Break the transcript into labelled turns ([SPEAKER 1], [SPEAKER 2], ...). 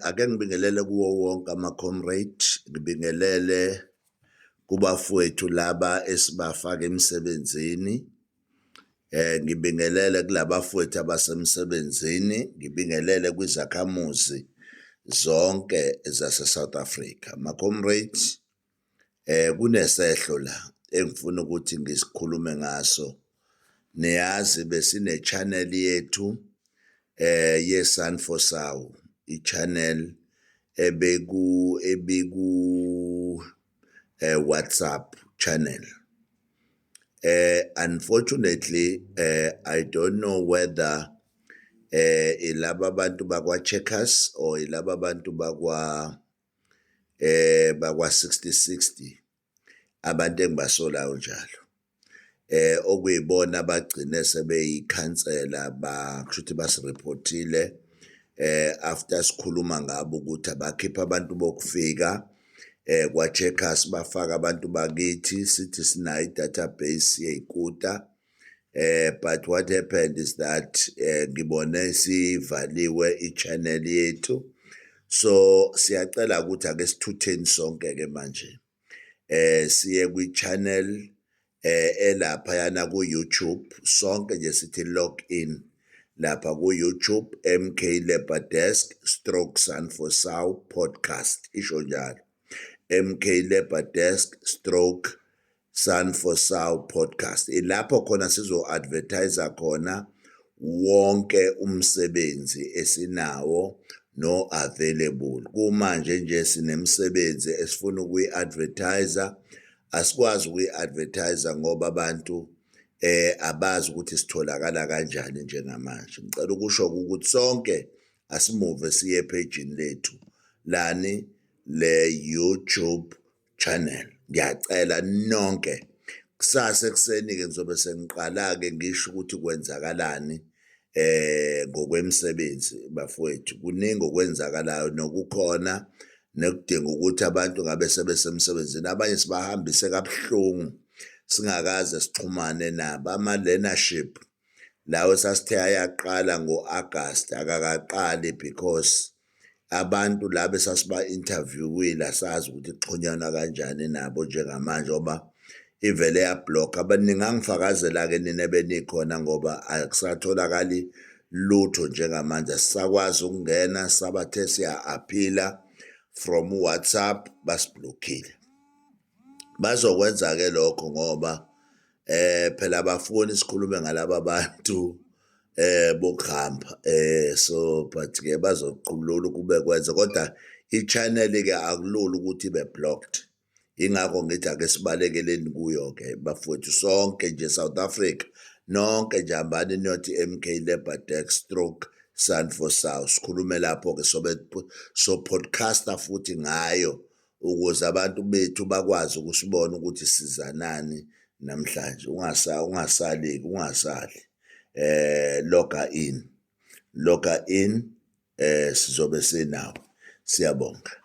[SPEAKER 1] Ake ngibingelele kuwo wonke ama-comrade, ngibingelele kubafowethu laba esibafaka emsebenzini. Ngibingelele kulabafowethu abasemsebenzini, ngibingelele kwizakhamuzi zonke zase-South Africa. Ma-comrades, kunesehlo la engifuna ukuthi ngisikhulume ngaso. Niyazi besine-channel yethu ye-Sun for Sawu, i-channel ebiku WhatsApp channel. Unfortunately, I don't know whether ilaba abantu bakwa-Checkers or ilaba abantu bakwa 6060 abantu engibasolayo njalo. Okuyibona abagcine sebeyikhansela kushuthi basireportile after sikhuluma ngabo ukuthi abakhipha abantu bokufika kwa-Checkers bafaka abantu bakithi sithi sinayo i-database yey'kuta. But what happened is that ngibone sivaliwe i-channel yethu, so siyacela ukuthi ake sithutheni sonke-ke manje siye kwi-channel elaphayana ku-YouTube, sonke nje sithi log in lapha ku-YouTube, MK Labour Desk / Sun for Sawu podcast, isho njalo, MK Labour Desk / Sun for Sawu podcast. Ilapho khona sizo-advertise khona wonke umsebenzi esinawo no-available. Kumanje nje sinemsebenzi esifuna ukuyi-advertise, asikwazi ukuyi-advertise ngoba abantu abazi ukuthi sitholakala kanjani njengamanje. Ngicela ukusho ukuthi sonke asimuve siye epagini lethu lani le-YouTube channel. Ngiyacela nonke, kusasa ekuseni-ke ngizobe sengiqala-ke ngisho ukuthi kwenzakalani ngokwemisebenzi bafowethu. Kuningi okwenzakalayo nokukhona nekudinga ukuthi abantu ngabe sebesemsebenzini. Abanye sibahambise kabuhlungu singakaze sixhumane nabo. Ama-learnership lawo sasithe ayaqala ngo-August akakaqali because abantu laba esasiba-interviewile asazi ukuthi kuxhunyanwa kanjani nabo njengamanje ngoba ivele yabhlokha. Abaningi angifakazela-ke nina ebenikhona ngoba akusatholakali lutho njengamanje. Asisakwazi ukungena, sabathe siya-aphila from WhatsApp basiblockile. Bazokwenza-ke lokho ngoba phela abafuni sikhulume ngalaba bantu bokuhamba, so but-ke bazoqulula ukube kwenza, kodwa i-channel-ke akulula ukuthi ibe blocked. Ingakho ngithi ake sibalekeleni kuyo-ke bafowethu sonke nje South Africa, nonke nje hambani niyothi MK Labour Desk / Sun for Sawu. Sikhulume lapho-ke so podcaster futhi ngayo ukuze abantu bethu bakwazi ukusibona ukuthi sizanani namhlanje. Ungasaleki, ungasali. Logger in sizobe sinawo. Siyabonga.